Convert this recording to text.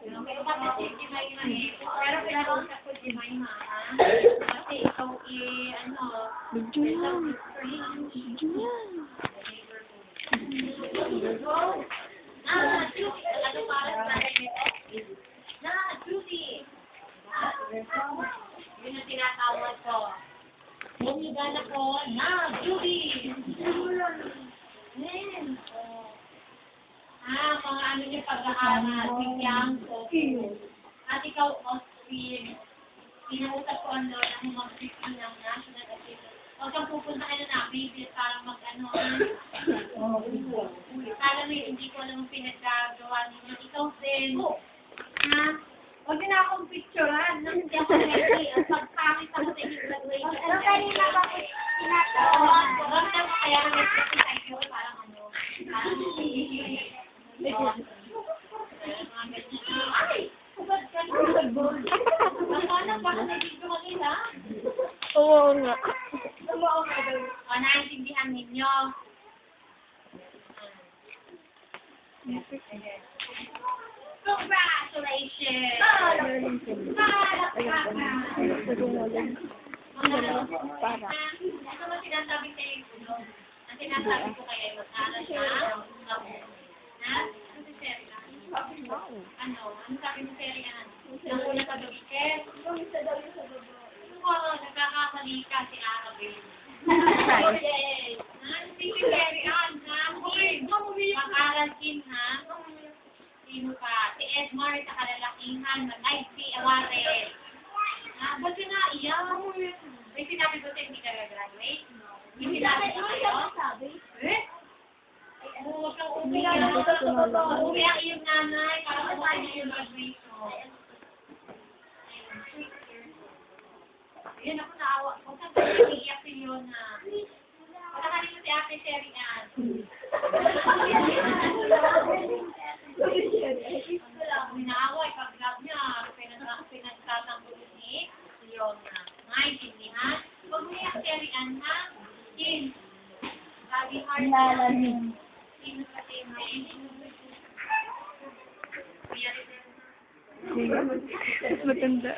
Pero bakit si Jemima eh? Pero pinag-usap ko Jemima, ha? Kasi ikaw ano, Medyo yan. Medyo yan. Judy, ano para sa Judy. Yun ang tinatawag ko. Bumigyan ako Judy. Mga ano niyo pag-aaral, bigyan ko. At ikaw, Austin, pinausap ko ang lola mo mag-50 ng national achievement. Huwag kang pupunta kayo na namin para mag-ano. Kala mo hindi ko alam ang pinagagawa ninyo. Ikaw din. Ha? Huwag din akong picturean. Hindi ako ready. Ang pagpangit ako sa inyong graduation. Ano kanina ba ko tinatawa? Kaya kami sa inyo, parang ano. Ay! Hubad ka na. Baka baka nagiging kanila. Oo nga. Naintindihan ninyo. Congratulations! Para. Ito mo sinasabi sa iyo, ang sinasabi ko kayo, mag-aral siya. Ha? Ano si Serena? Ano? Ano sabi ni Serena? Nanguna sa Dobiket? Nagkakamali ka si Arabelle. Si Serena, ha? Mag-aral din, ha? Sino pa? Si Edmar sa kalalakihan. Ay, si Aware. Ba't ka nga iyak? May sinabi ko sa'yo hindi ka graduate? May sinabi ko sa'yo? Eh? Huwag kang umiyak. Umiyak yung nanay para kumain yung graduation. Yun ako naawa. Huwag kang umiyak si Leona. Pagkakanin mo si Ate Sherry Ann. Minaaway, pag-grab niya, pinagtatanggol ni Leona. Maintindihan? Huwag mo yung Sherry Ann, ha? Kim. Lagi hard. Sino sa team? Mas matanda.